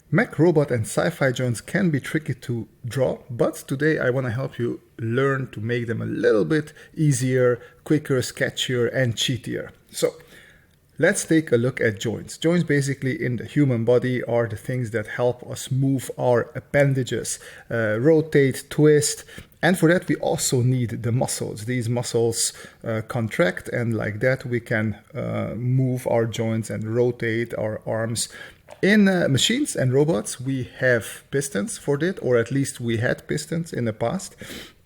Mech, robot, and sci-fi joints can be tricky to draw, but today I want to help you learn to make them a little bit easier, quicker, sketchier, and cheatier. So let's take a look at joints. Joints basically in the human body are the things that help us move our appendages, rotate, twist, and for that we also need the muscles. These muscles contract, and like that we can move our joints and rotate our arms. In machines and robots, we have pistons for that, or at least we had pistons in the past.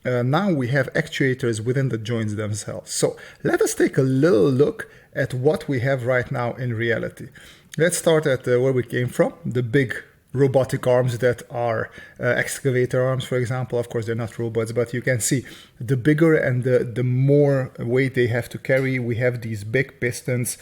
Now we have actuators within the joints themselves. So let us take a little look at what we have right now in reality. Let's start at where we came from, the big robotic arms that are excavator arms, for example. Of course, they're not robots, but you can see the bigger and the more weight they have to carry. We have these big pistons,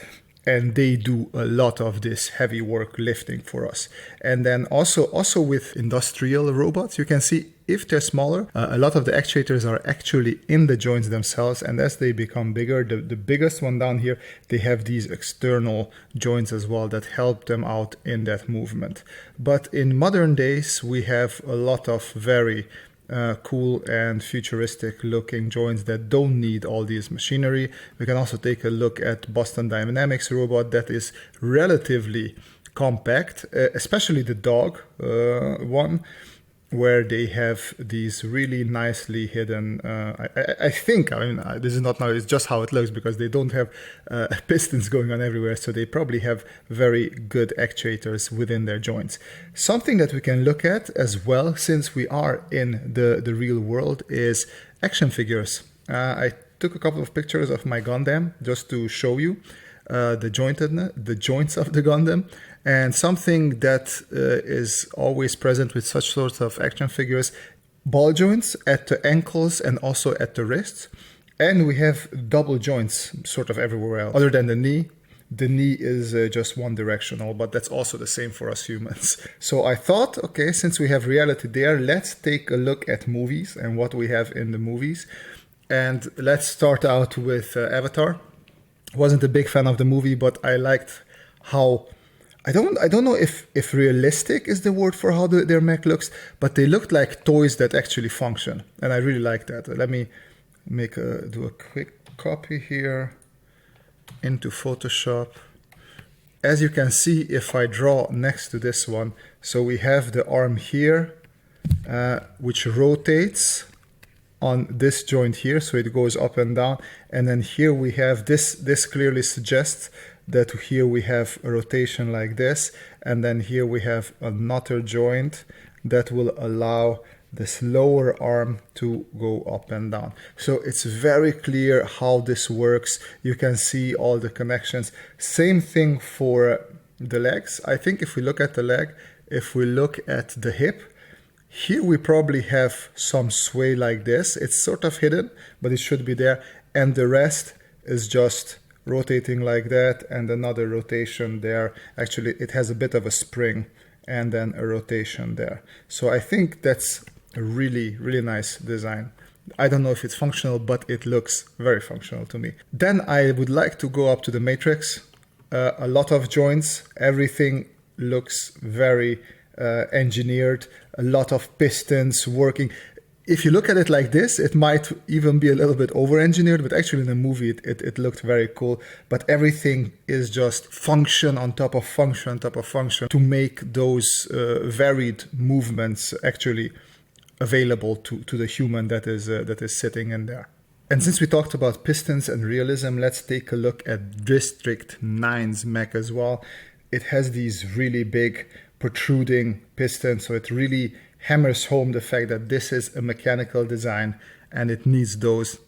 and they do a lot of this heavy work lifting for us. And then also with industrial robots, you can see if they're smaller, a lot of the actuators are actually in the joints themselves. And as they become bigger, the biggest one down here, they have these external joints as well that help them out in that movement. But in modern days, we have a lot of very cool and futuristic looking joints that don't need all this machinery. We can also take a look at Boston Dynamics robot that is relatively compact, especially the dog one, where they have these really nicely hidden, I mean, this is not now, it's just how it looks, because they don't have pistons going on everywhere, so they probably have very good actuators within their joints. Something that we can look at as well, since we are in the real world, is action figures. I took a couple of pictures of my Gundam just to show you the joints of the Gundam. And something that is always present with such sorts of action figures, ball joints at the ankles and also at the wrists. And we have double joints sort of everywhere else, other than the knee. The knee is just one directional, but that's also the same for us humans. So I thought, okay, since we have reality there, let's take a look at movies and what we have in the movies. And let's start out with Avatar. Wasn't a big fan of the movie, but I liked how... I don't know if realistic is the word for how their mech looks, but they looked like toys that actually function, and I really like that. Let me do a quick copy here into Photoshop. As you can see, if I draw next to this one, so we have the arm here, which rotates on this joint here, so it goes up and down, and then here we have this clearly suggests that here we have a rotation like this, and then here we have another joint that will allow this lower arm to go up and down. So it's very clear how this works. You can see all the connections. Same thing for the legs. I think if we look at the leg, if we look at the hip, here we probably have some sway like this. It's sort of hidden, but it should be there. And the rest is just rotating like that, and another rotation there. Actually, it has a bit of a spring and then a rotation there. So I think that's a really, really nice design. I don't know if it's functional, but it looks very functional to me. Then I would like to go up to the Matrix. A lot of joints, everything looks very engineered, a lot of pistons working. If you look at it like this, it might even be a little bit over-engineered, but actually in the movie it looked very cool. But everything is just function on top of function on top of function to make those varied movements actually available to the human that is sitting in there. And since we talked about pistons and realism, let's take a look at District 9's mech as well. It has these really big protruding pistons, so it really hammers home the fact that this is a mechanical design and it needs those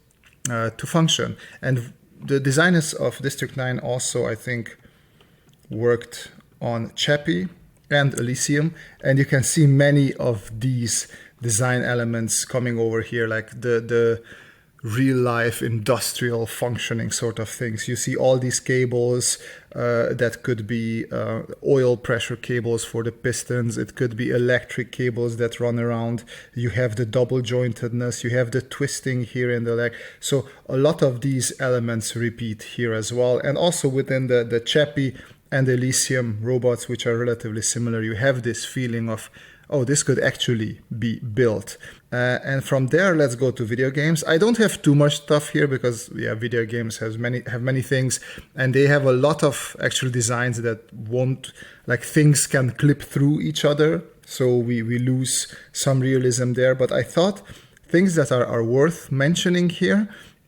to function. And the designers of District 9 also, I think, worked on Chappie and Elysium, and you can see many of these design elements coming over here, like the real life industrial functioning sort of things. You see all these cables that could be oil pressure cables for the pistons. It could be electric cables that run around. You have the double jointedness. You have the twisting here in the leg. So a lot of these elements repeat here as well. And also within the Chappie and Elysium robots, which are relatively similar. You have this feeling of, oh, this could actually be built. And from there, let's go to video games. I don't have too much stuff here because video games have many things, and they have a lot of actual designs that won't, like, things can clip through each other. So we lose some realism there. But I thought things that are worth mentioning here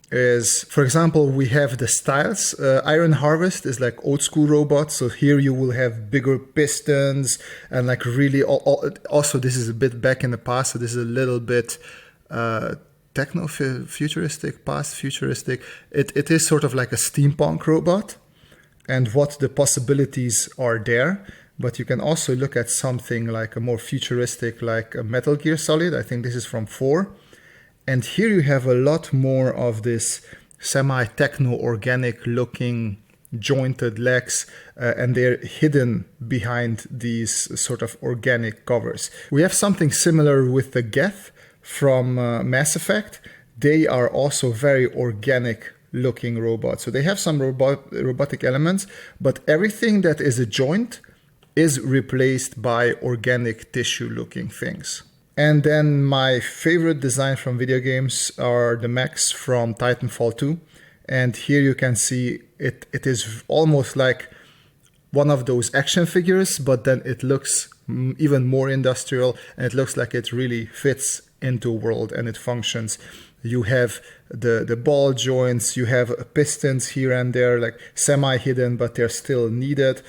is, for example, we have the styles. Iron Harvest is like old school robots. So here you will have bigger pistons and like really, also this is a bit back in the past. So this is a little bit techno-futuristic, past futuristic. It is sort of like a steampunk robot and what the possibilities are there. But you can also look at something like a more futuristic, like a Metal Gear Solid. I think this is from 4. And here you have a lot more of this semi-techno-organic looking jointed legs, and they're hidden behind these sort of organic covers. We have something similar with the Geth from Mass Effect. They are also very organic looking robots. So they have some robotic elements, but everything that is a joint is replaced by organic tissue looking things. And then my favorite design from video games are the mechs from Titanfall 2. And here you can see it is almost like one of those action figures, but then it looks even more industrial and it looks like it really fits into a world and it functions. You have the ball joints, you have pistons here and there, like semi-hidden, but they're still needed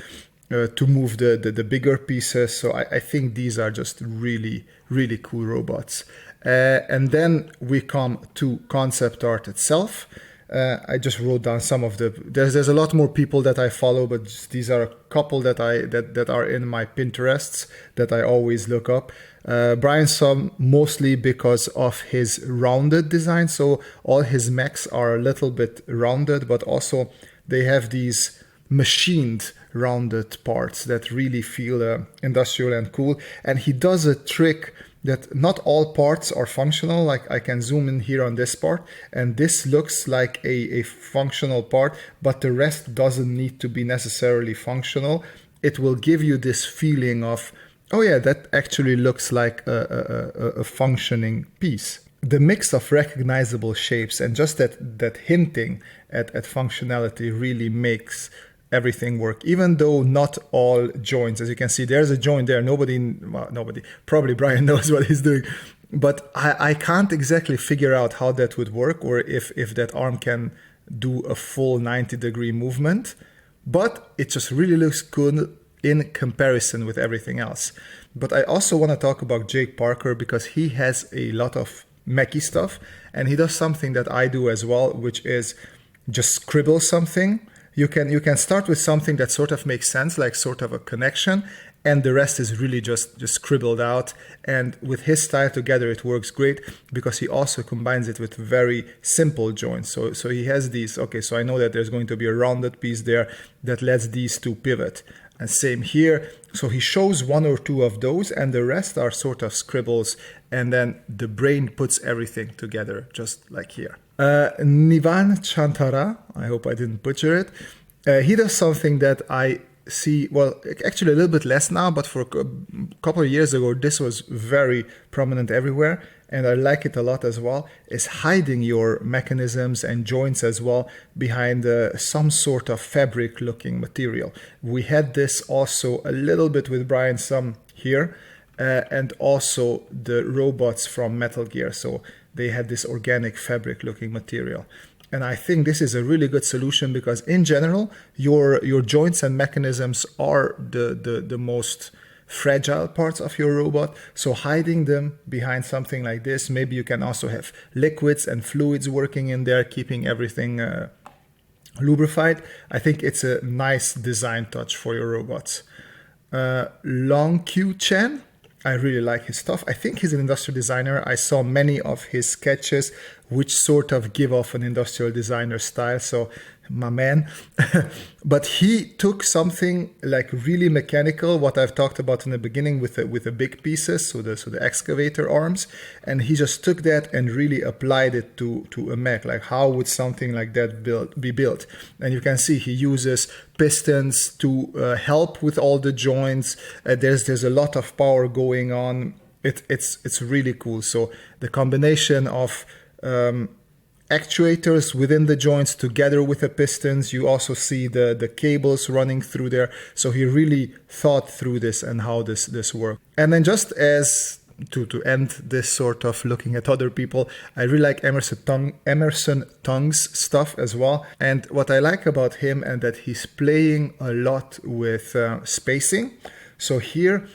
to move the bigger pieces. So I think these are just really, really cool robots. And then we come to concept art itself. I just wrote down some of there's a lot more people that I follow, but these are a couple that are in my Pinterests that I always look up. Brian Sum, mostly because of his rounded design. So all his mechs are a little bit rounded, but also they have these machined rounded parts that really feel industrial and cool. And he does a trick that not all parts are functional. Like I can zoom in here on this part and this looks like a functional part, but the rest doesn't need to be necessarily functional. It will give you this feeling of, oh yeah, that actually looks like a functioning piece. The mix of recognizable shapes and just that hinting at functionality really makes everything work, even though not all joints, as you can see, there's a joint there. Nobody, probably Brian knows what he's doing, but I can't exactly figure out how that would work or if that arm can do a full 90-degree movement, but it just really looks good in comparison with everything else. But I also want to talk about Jake Parker because he has a lot of mechy stuff and he does something that I do as well, which is just scribble something. You can start with something that sort of makes sense, like sort of a connection, and the rest is really just scribbled out. And with his style together, it works great because he also combines it with very simple joints. So he has these, okay, so I know that there's going to be a rounded piece there that lets these two pivot. And same here. So he shows one or two of those and the rest are sort of scribbles. And then the brain puts everything together, just like here. Nivan Chantara, I hope I didn't butcher it. He does something that I see, well, actually a little bit less now, but for a couple of years ago, this was very prominent everywhere. And I like it a lot as well, is hiding your mechanisms and joints as well behind some sort of fabric looking material. We had this also a little bit with Brian Sum here, and also the robots from Metal Gear. So they had this organic fabric looking material. And I think this is a really good solution because in general, your joints and mechanisms are the most fragile parts of your robot. So hiding them behind something like this, maybe you can also have liquids and fluids working in there, keeping everything lubrified. I think it's a nice design touch for your robots. Long Q Chen, I really like his stuff. I think he's an industrial designer. I saw many of his sketches which sort of give off an industrial designer style. So my man. But he took something like really mechanical, what I've talked about in the beginning with the big pieces, so the excavator arms, and he just took that and really applied it to a mech. Like, how would something like that be built? And you can see he uses pistons to help with all the joints. There's a lot of power going on. It's really cool. So the combination of actuators within the joints together with the pistons, you also see the cables running through there. So he really thought through this and how this worked. And then just as to end this sort of looking at other people, I really like Emerson Tung's stuff as well. And what I like about him and that he's playing a lot with spacing. So here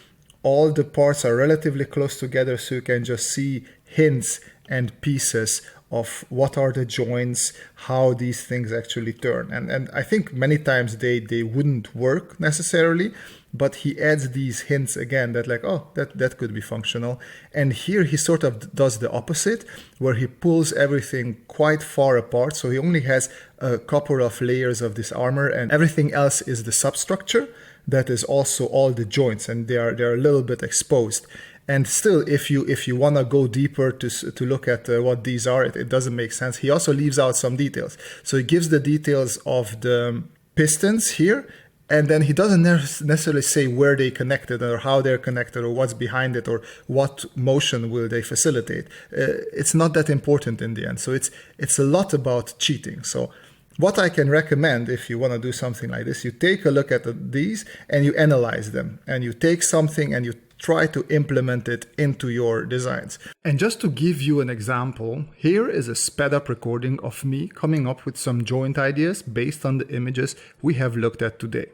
all the parts are relatively close together, so you can just see hints and pieces of what are the joints, how these things actually turn. And I think many times they wouldn't work necessarily, but he adds these hints again that like, oh, that could be functional. And here he sort of does the opposite, where he pulls everything quite far apart. So he only has a couple of layers of this armor, and everything else is the substructure. That is also all the joints, and they're a little bit exposed. And still, if you want to go deeper to look at what these are, it doesn't make sense. He also leaves out some details. So he gives the details of the pistons here, and then he doesn't necessarily say where they connected or how they're connected or what's behind it or what motion will they facilitate. It's not that important in the end. So it's a lot about cheating. So what I can recommend if you want to do something like this, you take a look at these and you analyze them, and you take something and you try to implement it into your designs. And just to give you an example, here is a sped up recording of me coming up with some joint ideas based on the images we have looked at today.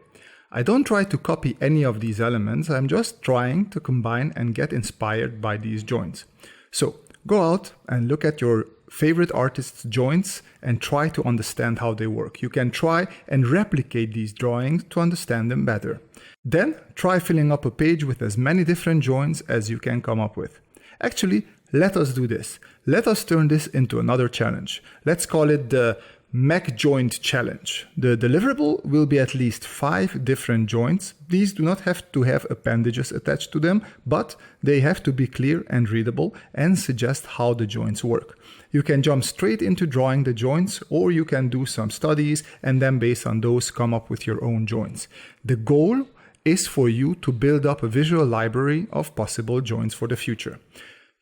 I don't try to copy any of these elements, I'm just trying to combine and get inspired by these joints. So go out and look at your favorite artists' joints and try to understand how they work. You can try and replicate these drawings to understand them better. Then try filling up a page with as many different joints as you can come up with. Actually, let us do this. Let us turn this into another challenge. Let's call it the mech joint challenge. The deliverable will be at least 5 different joints. These do not have to have appendages attached to them, but they have to be clear and readable and suggest how the joints work. You can jump straight into drawing the joints, or you can do some studies and then based on those come up with your own joints. The goal is for you to build up a visual library of possible joints for the future.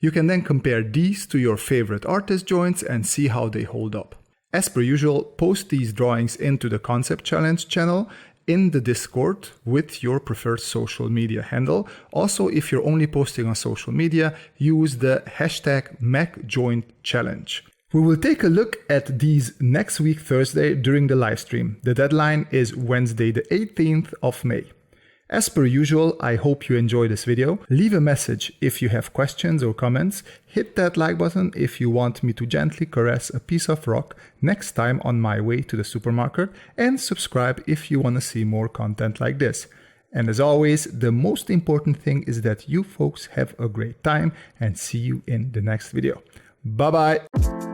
You can then compare these to your favorite artist joints and see how they hold up. As per usual, post these drawings into the Concept Challenge channel in the Discord with your preferred social media handle. Also, if you're only posting on social media, use the hashtag #MechJointChallenge. We will take a look at these next week Thursday during the live stream. The deadline is Wednesday the 18th of May. As per usual, I hope you enjoy this video. Leave a message if you have questions or comments. Hit that like button if you want me to gently caress a piece of rock next time on my way to the supermarket, and subscribe if you want to see more content like this. And as always, the most important thing is that you folks have a great time, and see you in the next video. Bye bye!